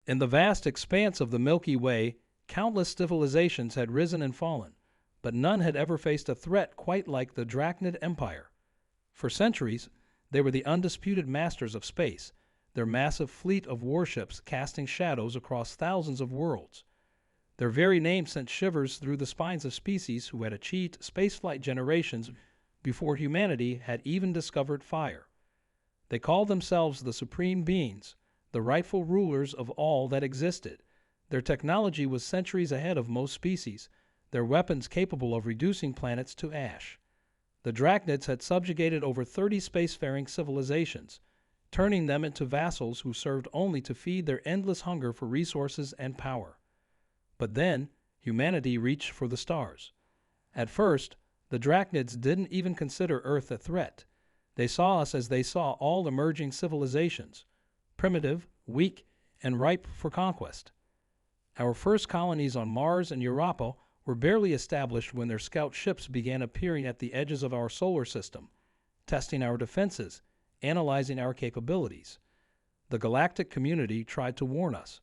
In the vast expanse of the Milky Way, countless civilizations had risen and fallen, but none had ever faced a threat quite like the Drachnid Empire. For centuries, they were the undisputed masters of space, their massive fleet of warships casting shadows across thousands of worlds. Their very name sent shivers through the spines of species who had achieved spaceflight generations before humanity had even discovered fire. They called themselves the Supreme Beings, the rightful rulers of all that existed. Their technology was centuries ahead of most species, their weapons capable of reducing planets to ash. The Drachnids had subjugated over 30 spacefaring civilizations, turning them into vassals who served only to feed their endless hunger for resources and power. But then, humanity reached for the stars. At first, the Drachnids didn't even consider Earth a threat. They saw us as they saw all emerging civilizations, primitive, weak, and ripe for conquest. Our first colonies on Mars and Europa were barely established when their scout ships began appearing at the edges of our solar system, testing our defenses, analyzing our capabilities. The galactic community tried to warn us.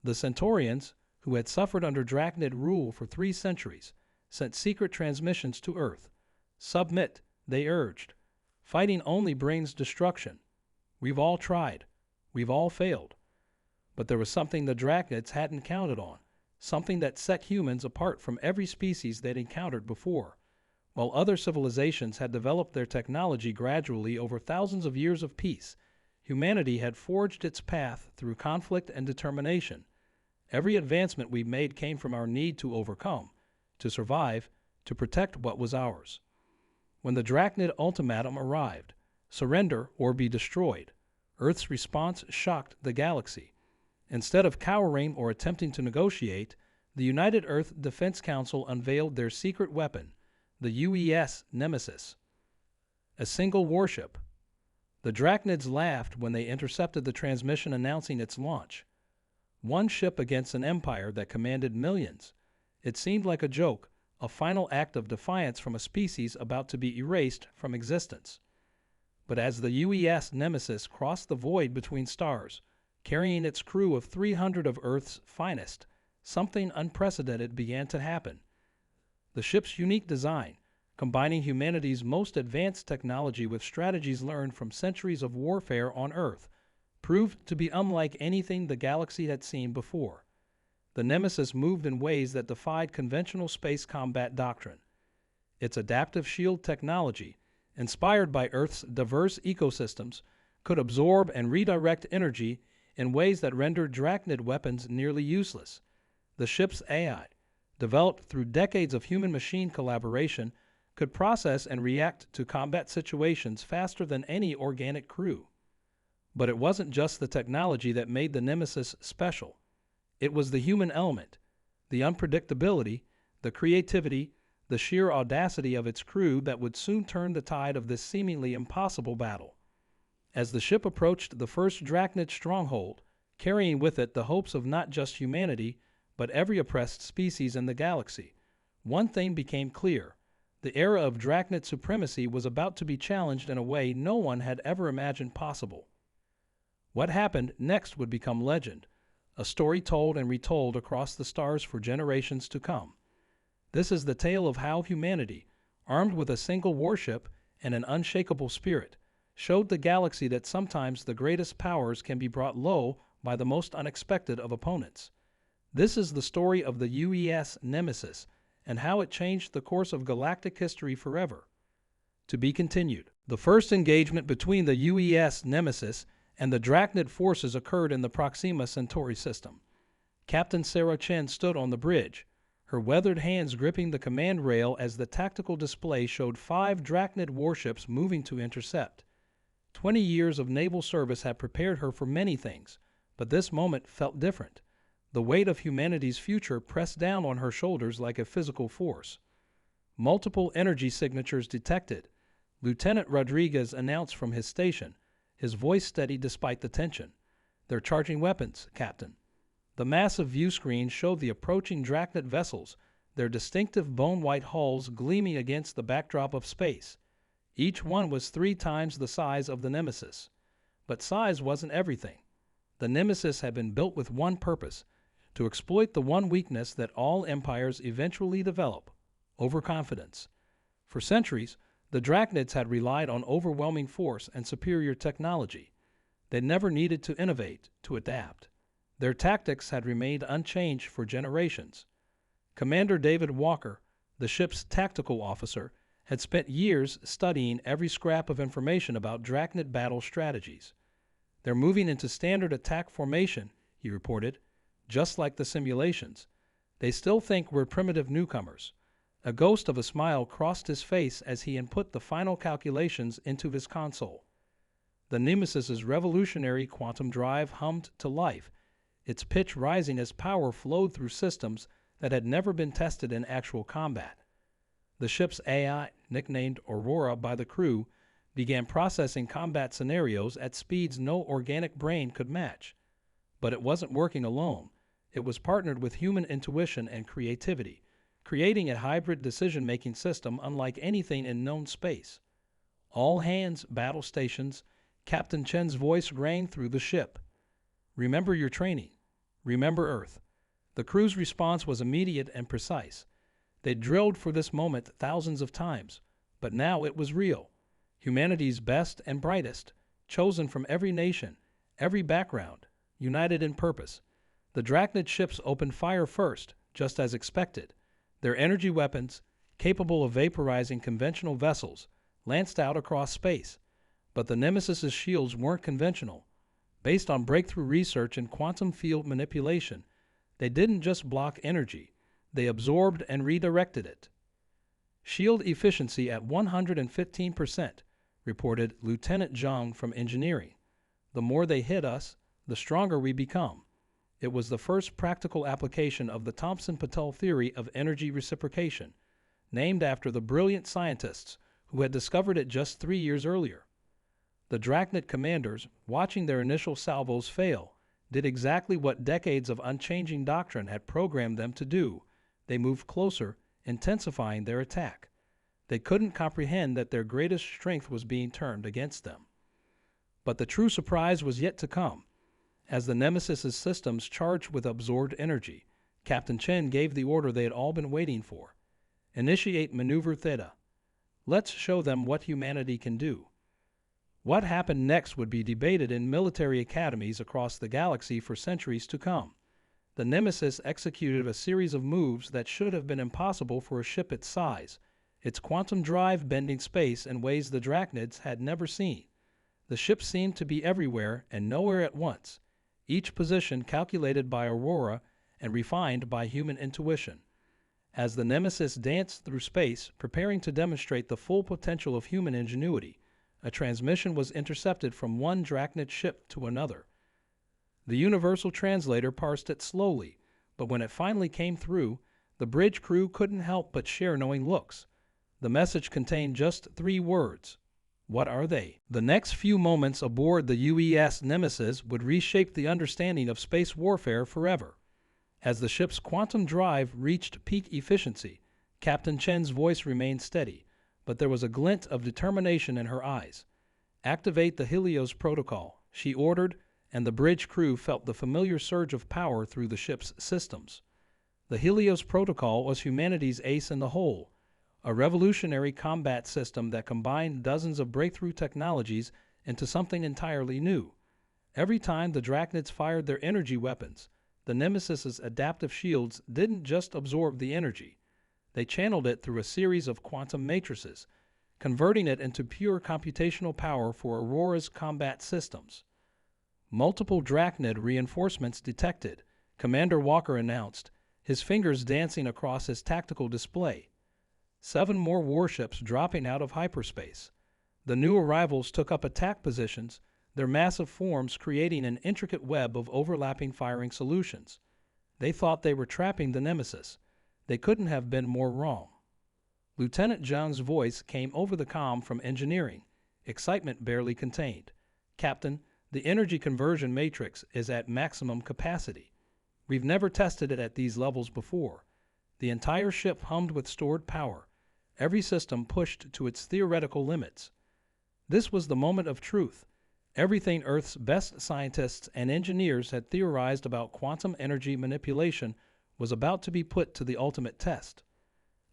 The Centaurians, who had suffered under Drachnid rule for 3 centuries, sent secret transmissions to Earth. Submit, they urged. Fighting only brings destruction. We've all tried. We've all failed. But there was something the Drachnids hadn't counted on, something that set humans apart from every species they'd encountered before. While other civilizations had developed their technology gradually over thousands of years of peace, humanity had forged its path through conflict and determination. Every advancement we made came from our need to overcome, to survive, to protect what was ours. When the Drachnid ultimatum arrived, surrender or be destroyed, Earth's response shocked the galaxy. Instead of cowering or attempting to negotiate, the United Earth Defense Council unveiled their secret weapon, the UES Nemesis. A single warship. The Drachnids laughed when they intercepted the transmission announcing its launch. One ship against an empire that commanded millions. It seemed like a joke, a final act of defiance from a species about to be erased from existence. But as the UES Nemesis crossed the void between stars, carrying its crew of 300 of Earth's finest, something unprecedented began to happen. The ship's unique design, combining humanity's most advanced technology with strategies learned from centuries of warfare on Earth, proved to be unlike anything the galaxy had seen before. The Nemesis moved in ways that defied conventional space combat doctrine. Its adaptive shield technology, inspired by Earth's diverse ecosystems, could absorb and redirect energy in ways that rendered Drachnid weapons nearly useless. The ship's AI, developed through decades of human-machine collaboration, could process and react to combat situations faster than any organic crew. But it wasn't just the technology that made the Nemesis special. It was the human element, the unpredictability, the creativity, the sheer audacity of its crew that would soon turn the tide of this seemingly impossible battle. As the ship approached the first Drachnid stronghold, carrying with it the hopes of not just humanity, but every oppressed species in the galaxy, one thing became clear. The era of Drachnid supremacy was about to be challenged in a way no one had ever imagined possible. What happened next would become legend, a story told and retold across the stars for generations to come. This is the tale of how humanity, armed with a single warship and an unshakable spirit, showed the galaxy that sometimes the greatest powers can be brought low by the most unexpected of opponents. This is the story of the UES Nemesis and how it changed the course of galactic history forever. To be continued. The first engagement between the UES Nemesis and the Drachnid forces occurred in the Proxima Centauri system. Captain Sarah Chen stood on the bridge, her weathered hands gripping the command rail as the tactical display showed 5 Drachnid warships moving to intercept. 20 years of naval service had prepared her for many things, but this moment felt different. The weight of humanity's future pressed down on her shoulders like a physical force. Multiple energy signatures detected. Lieutenant Rodriguez announced from his station, his voice steady despite the tension. "They're charging weapons, Captain." The massive view screen showed the approaching Drachnid vessels, their distinctive bone-white hulls gleaming against the backdrop of space. Each one was 3 times the size of the Nemesis. But size wasn't everything. The Nemesis had been built with one purpose: to exploit the one weakness that all empires eventually develop: overconfidence. For centuries, the Drachnids had relied on overwhelming force and superior technology. They never needed to innovate, to adapt. Their tactics had remained unchanged for generations. Commander David Walker, the ship's tactical officer, had spent years studying every scrap of information about Drachnid battle strategies. "They're moving into standard attack formation," he reported, "just like the simulations. They still think we're primitive newcomers." A ghost of a smile crossed his face as he input the final calculations into his console. The Nemesis's revolutionary quantum drive hummed to life, its pitch rising as power flowed through systems that had never been tested in actual combat. The ship's AI, nicknamed Aurora by the crew, began processing combat scenarios at speeds no organic brain could match. But it wasn't working alone. It was partnered with human intuition and creativity, creating a hybrid decision-making system unlike anything in known space. "All hands, battle stations," Captain Chen's voice rang through the ship. "Remember your training. Remember Earth." The crew's response was immediate and precise. They'd drilled for this moment thousands of times, but now it was real. Humanity's best and brightest, chosen from every nation, every background, united in purpose. The Drachnid ships opened fire first, just as expected. Their energy weapons, capable of vaporizing conventional vessels, lanced out across space. But the Nemesis's shields weren't conventional. Based on breakthrough research in quantum field manipulation, they didn't just block energy, they absorbed and redirected it. "Shield efficiency at 115%, reported Lieutenant Zhang from engineering. "The more they hit us, the stronger we become." It was the first practical application of the Thomson-Patel theory of energy reciprocation, named after the brilliant scientists who had discovered it just 3 years earlier. The Drachnid commanders, watching their initial salvos fail, did exactly what decades of unchanging doctrine had programmed them to do. They moved closer, intensifying their attack. They couldn't comprehend that their greatest strength was being turned against them. But the true surprise was yet to come. As the Nemesis's systems charged with absorbed energy, Captain Chen gave the order they had all been waiting for: "Initiate Maneuver Theta. Let's show them what humanity can do." What happened next would be debated in military academies across the galaxy for centuries to come. The Nemesis executed a series of moves that should have been impossible for a ship its size, its quantum drive bending space in ways the Drachnids had never seen. The ship seemed to be everywhere and nowhere at once, each position calculated by Aurora and refined by human intuition. As the Nemesis danced through space, preparing to demonstrate the full potential of human ingenuity, a transmission was intercepted from one Drachnid ship to another. The universal translator parsed it slowly, but when it finally came through, the bridge crew couldn't help but share knowing looks. The message contained just 3 words: "What are they?" The next few moments aboard the UES Nemesis would reshape the understanding of space warfare forever. As the ship's quantum drive reached peak efficiency, Captain Chen's voice remained steady, but there was a glint of determination in her eyes. "Activate the Helios protocol," she ordered, and the bridge crew felt the familiar surge of power through the ship's systems. The Helios protocol was humanity's ace in the hole, a revolutionary combat system that combined dozens of breakthrough technologies into something entirely new. Every time the Drachnids fired their energy weapons, the Nemesis's adaptive shields didn't just absorb the energy. They channeled it through a series of quantum matrices, converting it into pure computational power for Aurora's combat systems. "Multiple Drachnid reinforcements detected," Commander Walker announced, his fingers dancing across his tactical display. 7 more warships dropping out of hyperspace. The new arrivals took up attack positions, their massive forms creating an intricate web of overlapping firing solutions. They thought they were trapping the Nemesis. They couldn't have been more wrong. Lieutenant Zhang's voice came over the comm from engineering, excitement barely contained. "Captain, the energy conversion matrix is at maximum capacity. We've never tested it at these levels before." The entire ship hummed with stored power, every system pushed to its theoretical limits. This was the moment of truth. Everything Earth's best scientists and engineers had theorized about quantum energy manipulation was about to be put to the ultimate test.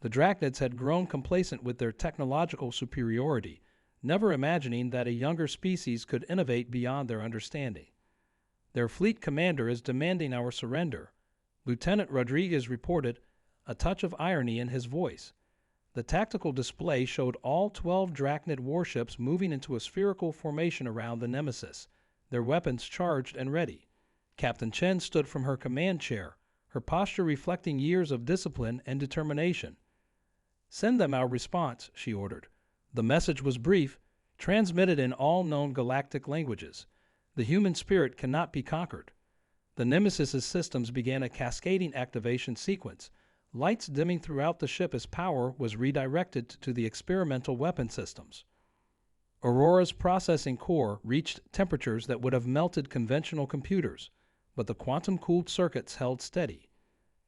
The Dracnids had grown complacent with their technological superiority, never imagining that a younger species could innovate beyond their understanding. "Their fleet commander is demanding our surrender," Lieutenant Rodriguez reported, a touch of irony in his voice. The tactical display showed all 12 Dracnid warships moving into a spherical formation around the Nemesis, their weapons charged and ready. Captain Chen stood from her command chair, her posture reflecting years of discipline and determination. "Send them our response," she ordered. The message was brief, transmitted in all known galactic languages. The human spirit cannot be conquered. The Nemesis's systems began a cascading activation sequence, lights dimming throughout the ship as power was redirected to the experimental weapon systems. Aurora's processing core reached temperatures that would have melted conventional computers, but the quantum-cooled circuits held steady.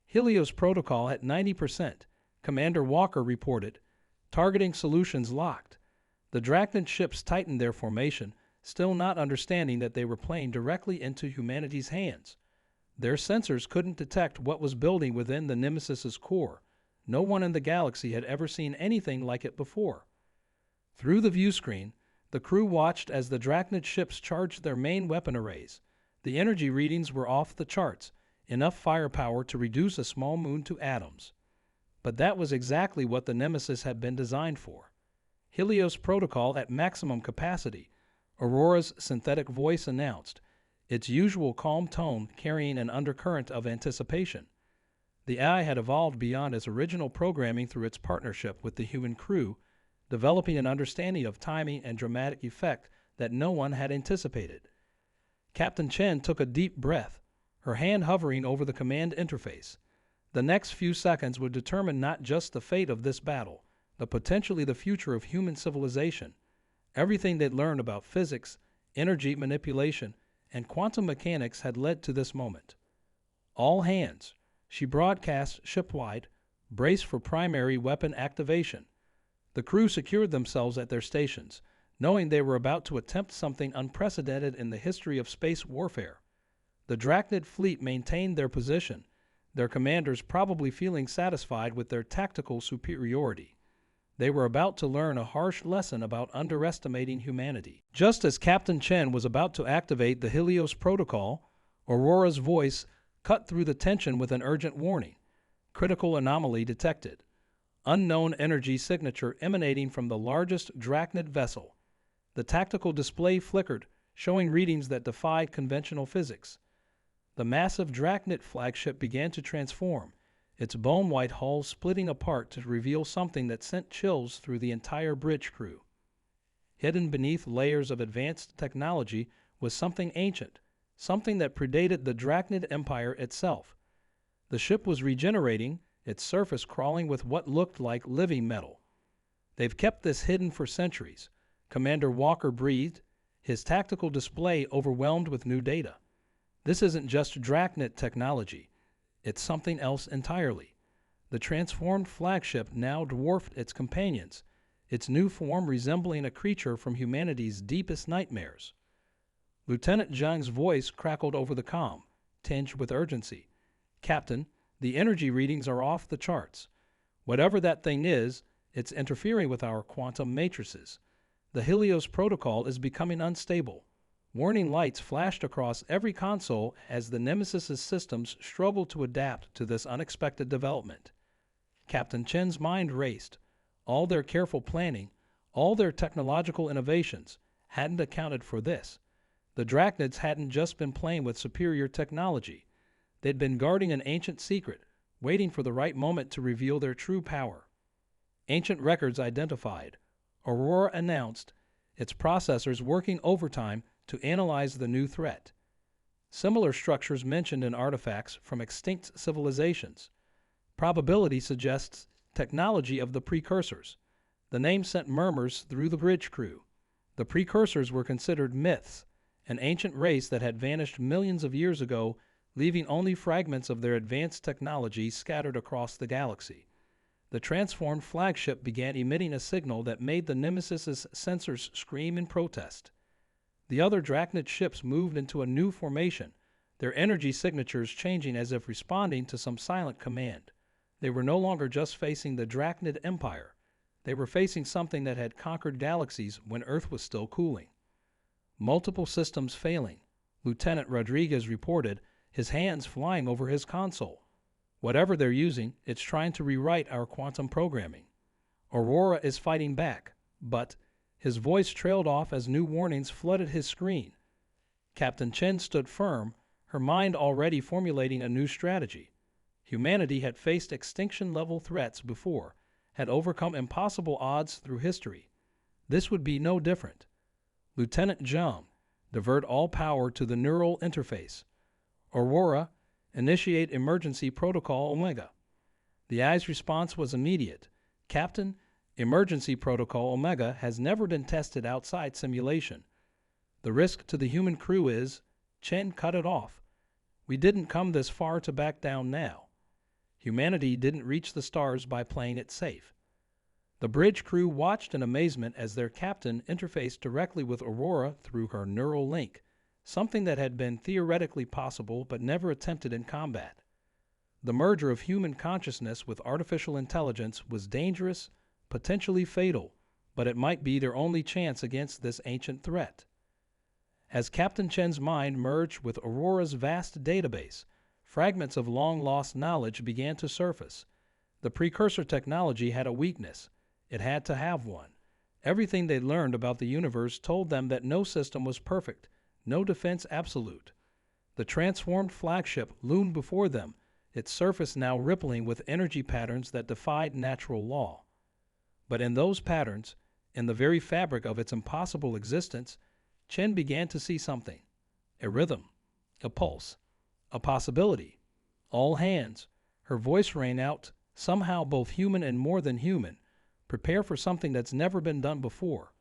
"Helios protocol at 90%, Commander Walker reported. Targeting solutions locked." The Dracnid ships tightened their formation, still not understanding that they were playing directly into humanity's hands. Their sensors couldn't detect what was building within the Nemesis's core. No one in the galaxy had ever seen anything like it before. Through the viewscreen, the crew watched as the Dracnid ships charged their main weapon arrays. The energy readings were off the charts, enough firepower to reduce a small moon to atoms. But that was exactly what the Nemesis had been designed for. "Helios protocol at maximum capacity," Aurora's synthetic voice announced, its usual calm tone carrying an undercurrent of anticipation. The AI had evolved beyond its original programming through its partnership with the human crew, developing an understanding of timing and dramatic effect that no one had anticipated. Captain Chen took a deep breath, her hand hovering over the command interface. The next few seconds would determine not just the fate of this battle, but potentially the future of human civilization. Everything they'd learned about physics, energy manipulation, and quantum mechanics had led to this moment. "All hands," she broadcast shipwide, "brace for primary weapon activation." The crew secured themselves at their stations, knowing they were about to attempt something unprecedented in the history of space warfare. The Dracnid fleet maintained their position, their commanders probably feeling satisfied with their tactical superiority. They were about to learn a harsh lesson about underestimating humanity. Just as Captain Chen was about to activate the Helios protocol, Aurora's voice cut through the tension with an urgent warning. Critical anomaly detected. Unknown energy signature emanating from the largest Dracnid vessel. The tactical display flickered, showing readings that defied conventional physics. The massive Dracnid flagship began to transform, its bone-white hull splitting apart to reveal something that sent chills through the entire bridge crew. Hidden beneath layers of advanced technology was something ancient, something that predated the Dracnid Empire itself. The ship was regenerating, its surface crawling with what looked like living metal. "They've kept this hidden for centuries," Commander Walker breathed, his tactical display overwhelmed with new data. "This isn't just Dracnid technology. It's something else entirely." The transformed flagship now dwarfed its companions, its new form resembling a creature from humanity's deepest nightmares. Lieutenant Zhang's voice crackled over the comm, tinged with urgency. "Captain, the energy readings are off the charts. Whatever that thing is, it's interfering with our quantum matrices. The Helios protocol is becoming unstable." Warning lights flashed across every console as the Nemesis's systems struggled to adapt to this unexpected development. Captain Chen's mind raced. All their careful planning, all their technological innovations, hadn't accounted for this. The Dracnids hadn't just been playing with superior technology. They'd been guarding an ancient secret, waiting for the right moment to reveal their true power. "Ancient records identified," Aurora announced, its processors working overtime to analyze the new threat. Similar structures mentioned in artifacts from extinct civilizations. Probability suggests technology of the precursors. The name sent murmurs through the bridge crew. The precursors were considered myths, an ancient race that had vanished millions of years ago, leaving only fragments of their advanced technology scattered across the galaxy. The transformed flagship began emitting a signal that made the Nemesis's sensors scream in protest. The other Drachnid ships moved into a new formation, their energy signatures changing as if responding to some silent command. They were no longer just facing the Drachnid Empire. They were facing something that had conquered galaxies when Earth was still cooling. Multiple systems failing, Lieutenant Rodriguez reported, his hands flying over his console. Whatever they're using, it's trying to rewrite our quantum programming. Aurora is fighting back, but his voice trailed off as new warnings flooded his screen. Captain Chen stood firm, her mind already formulating a new strategy. Humanity had faced extinction-level threats before, had overcome impossible odds through history. This would be no different. Lieutenant Zhang, divert all power to the neural interface. Aurora, initiate emergency protocol Omega. The eye's response was immediate. Captain, emergency protocol Omega has never been tested outside simulation. The risk to the human crew is, Chen cut it off. We didn't come this far to back down now. Humanity didn't reach the stars by playing it safe. The bridge crew watched in amazement as their captain interfaced directly with Aurora through her neural link, something that had been theoretically possible but never attempted in combat. The merger of human consciousness with artificial intelligence was dangerous, potentially fatal, but it might be their only chance against this ancient threat. As Captain Chen's mind merged with Aurora's vast database, fragments of long-lost knowledge began to surface. The precursor technology had a weakness. It had to have one. Everything they learned about the universe told them that no system was perfect, no defense absolute. The transformed flagship loomed before them, its surface now rippling with energy patterns that defied natural law. But in those patterns, in the very fabric of its impossible existence, Chen began to see something. A rhythm, a pulse, a possibility. All hands. Her voice rang out, somehow both human and more than human. Prepare for something that's never been done before.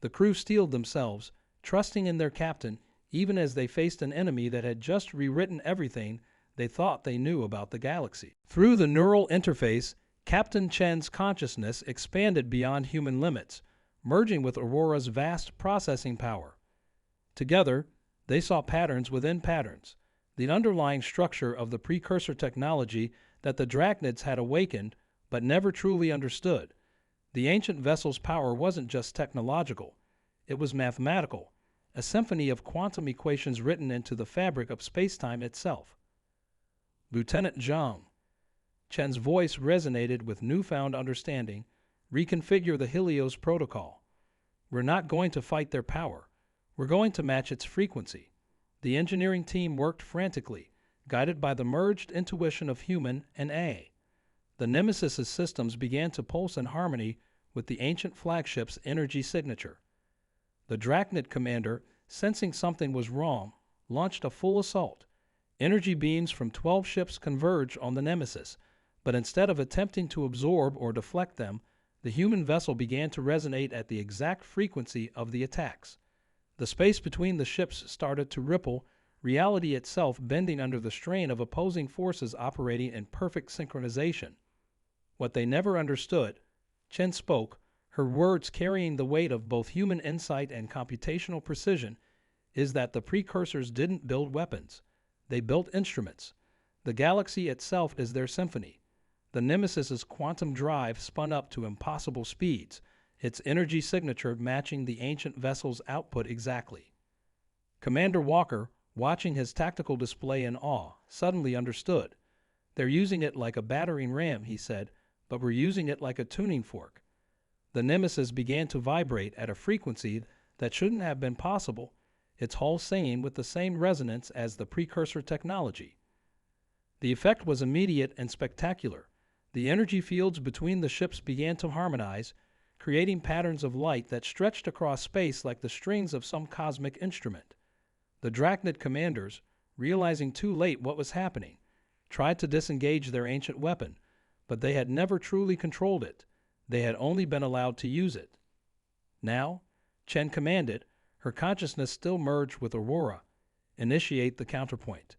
The crew steeled themselves, trusting in their captain, even as they faced an enemy that had just rewritten everything they thought they knew about the galaxy. Through the neural interface, Captain Chen's consciousness expanded beyond human limits, merging with Aurora's vast processing power. Together, they saw patterns within patterns, the underlying structure of the precursor technology that the Drachnids had awakened but never truly understood. The ancient vessel's power wasn't just technological, it was mathematical, a symphony of quantum equations written into the fabric of space-time itself. Lieutenant Zhang. Chen's voice resonated with newfound understanding. Reconfigure the Helios protocol. We're not going to fight their power. We're going to match its frequency. The engineering team worked frantically, guided by the merged intuition of human and AI. The Nemesis's systems began to pulse in harmony with the ancient flagship's energy signature. The Drachnid commander, sensing something was wrong, launched a full assault. Energy beams from 12 ships converged on the Nemesis, but instead of attempting to absorb or deflect them, the human vessel began to resonate at the exact frequency of the attacks. The space between the ships started to ripple, reality itself bending under the strain of opposing forces operating in perfect synchronization. What they never understood, Chen spoke, her words carrying the weight of both human insight and computational precision, is that the precursors didn't build weapons. They built instruments. The galaxy itself is their symphony. The Nemesis's quantum drive spun up to impossible speeds, its energy signature matching the ancient vessel's output exactly. Commander Walker, watching his tactical display in awe, suddenly understood. They're using it like a battering ram, he said, but we're using it like a tuning fork. The Nemesis began to vibrate at a frequency that shouldn't have been possible, its hull singing with the same resonance as the precursor technology. The effect was immediate and spectacular. The energy fields between the ships began to harmonize, creating patterns of light that stretched across space like the strings of some cosmic instrument. The Drachnid commanders, realizing too late what was happening, tried to disengage their ancient weapon, but they had never truly controlled it. They had only been allowed to use it. Now, Chen commanded, her consciousness still merged with Aurora, initiate the counterpoint.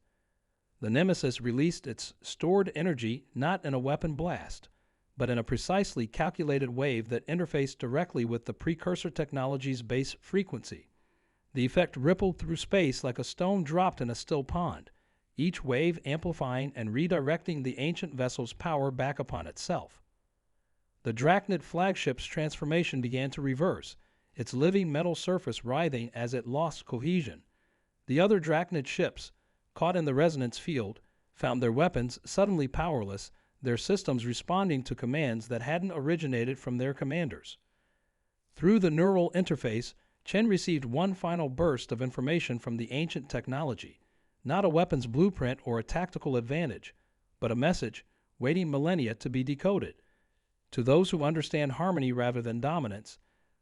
The Nemesis released its stored energy not in a weapon blast, but in a precisely calculated wave that interfaced directly with the precursor technology's base frequency. The effect rippled through space like a stone dropped in a still pond, each wave amplifying and redirecting the ancient vessel's power back upon itself. The Drachnid flagship's transformation began to reverse, its living metal surface writhing as it lost cohesion. The other Drachnid ships, caught in the resonance field, found their weapons suddenly powerless, their systems responding to commands that hadn't originated from their commanders. Through the neural interface, Chen received one final burst of information from the ancient technology, not a weapon's blueprint or a tactical advantage, but a message waiting millennia to be decoded. To those who understand harmony rather than dominance,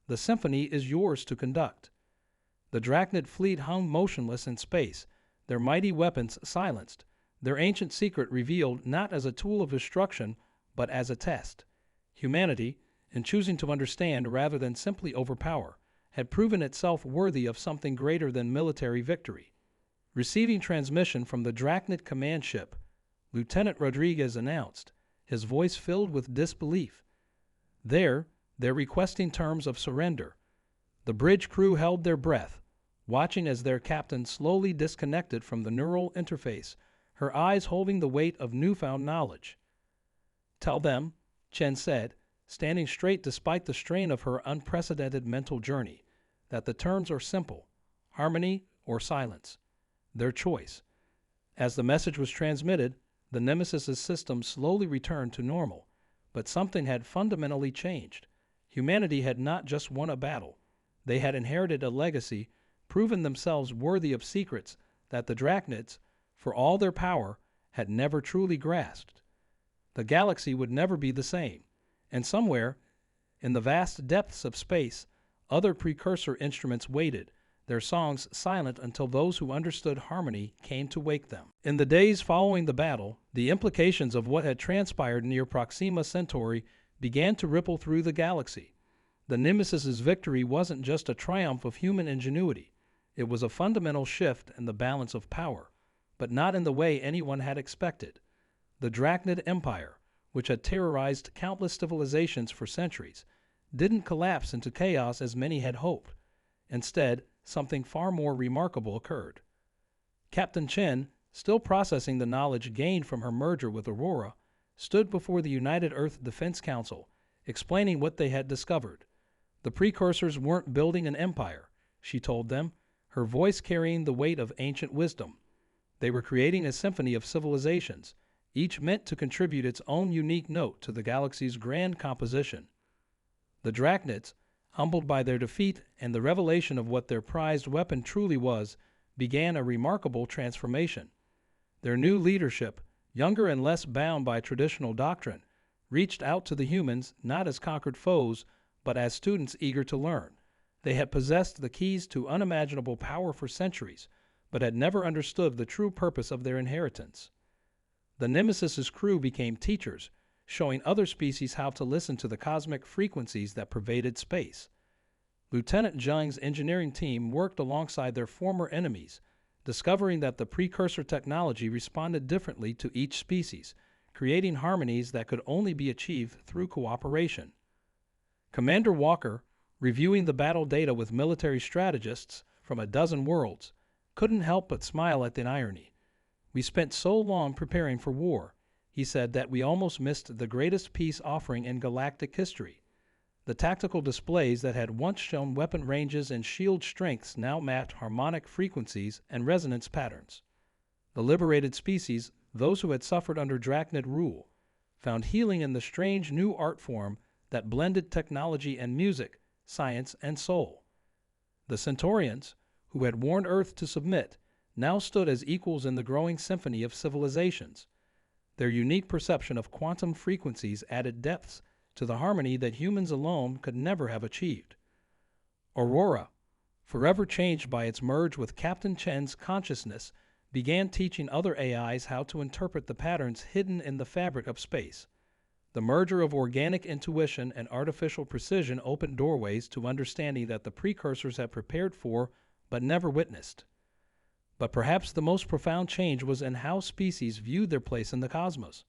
the symphony is yours to conduct. The Drachnid fleet hung motionless in space, their mighty weapons silenced, their ancient secret revealed not as a tool of destruction, but as a test. Humanity, in choosing to understand rather than simply overpower, had proven itself worthy of something greater than military victory. Receiving transmission from the Drachnid command ship, Lieutenant Rodriguez announced, his voice filled with disbelief. They're requesting terms of surrender. The bridge crew held their breath, watching as their captain slowly disconnected from the neural interface, her eyes holding the weight of newfound knowledge. "Tell them," Chen said, standing straight despite the strain of her unprecedented mental journey, "that the terms are simple: harmony or silence. Their choice." As the message was transmitted, the Nemesis's system slowly returned to normal, but something had fundamentally changed. Humanity had not just won a battle. They had inherited a legacy, proven themselves worthy of secrets that the Drachnids, for all their power, had never truly grasped. The galaxy would never be the same, and somewhere, in the vast depths of space, other precursor instruments waited, their songs silent until those who understood harmony came to wake them. In the days following the battle, the implications of what had transpired near Proxima Centauri began to ripple through the galaxy. The Nemesis's victory wasn't just a triumph of human ingenuity. It was a fundamental shift in the balance of power, but not in the way anyone had expected. The Drachnid Empire, which had terrorized countless civilizations for centuries, didn't collapse into chaos as many had hoped. Instead, something far more remarkable occurred. Captain Chen, still processing the knowledge gained from her merger with Aurora, stood before the United Earth Defense Council, explaining what they had discovered. The precursors weren't building an empire, she told them, her voice carrying the weight of ancient wisdom. They were creating a symphony of civilizations, each meant to contribute its own unique note to the galaxy's grand composition. The Drachnids, humbled by their defeat and the revelation of what their prized weapon truly was, began a remarkable transformation. Their new leadership, younger and less bound by traditional doctrine, reached out to the humans not as conquered foes, but as students eager to learn. They had possessed the keys to unimaginable power for centuries, but had never understood the true purpose of their inheritance. The Nemesis's crew became teachers, showing other species how to listen to the cosmic frequencies that pervaded space. Lieutenant Zhang's engineering team worked alongside their former enemies, discovering that the precursor technology responded differently to each species, creating harmonies that could only be achieved through cooperation. Commander Walker, reviewing the battle data with military strategists from a dozen worlds, couldn't help but smile at the irony. "We spent so long preparing for war," he said, "that we almost missed the greatest peace offering in galactic history." The tactical displays that had once shown weapon ranges and shield strengths now mapped harmonic frequencies and resonance patterns. The liberated species, those who had suffered under Drachnid rule, found healing in the strange new art form that blended technology and music, science and soul. The Centaurians, who had warned Earth to submit, now stood as equals in the growing symphony of civilizations. Their unique perception of quantum frequencies added depths to the harmony that humans alone could never have achieved. Aurora, forever changed by its merge with Captain Chen's consciousness, began teaching other AIs how to interpret the patterns hidden in the fabric of space. The merger of organic intuition and artificial precision opened doorways to understanding that the precursors had prepared for but never witnessed. But perhaps the most profound change was in how species viewed their place in the cosmos.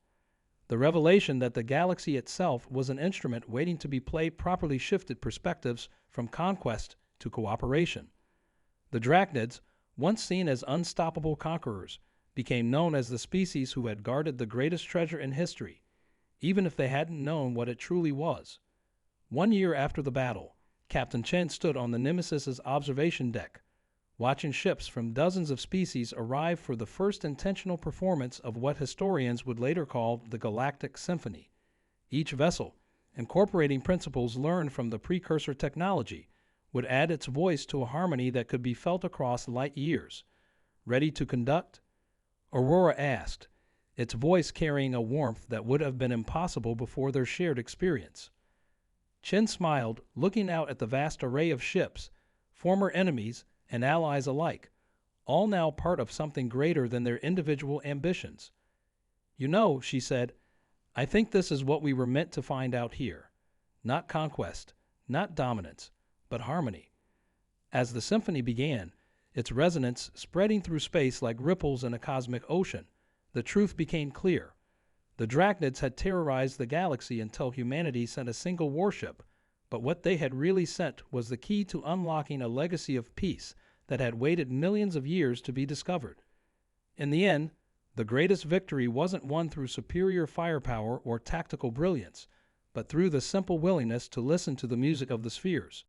The revelation that the galaxy itself was an instrument waiting to be played properly shifted perspectives from conquest to cooperation. The Drachnids, once seen as unstoppable conquerors, became known as the species who had guarded the greatest treasure in history, even if they hadn't known what it truly was. 1 year after the battle, Captain Chen stood on the Nemesis's observation deck, watching ships from dozens of species arrive for the first intentional performance of what historians would later call the Galactic Symphony. Each vessel, incorporating principles learned from the precursor technology, would add its voice to a harmony that could be felt across light years. Ready to conduct? Aurora asked, its voice carrying a warmth that would have been impossible before their shared experience. Chen smiled, looking out at the vast array of ships, former enemies and allies alike, all now part of something greater than their individual ambitions. You know, she said, I think this is what we were meant to find out here. Not conquest, not dominance, but harmony. As the symphony began, its resonance spreading through space like ripples in a cosmic ocean, the truth became clear. The Drachnids had terrorized the galaxy until humanity sent a single warship, but what they had really sent was the key to unlocking a legacy of peace that had waited millions of years to be discovered. In the end, the greatest victory wasn't won through superior firepower or tactical brilliance, but through the simple willingness to listen to the music of the spheres.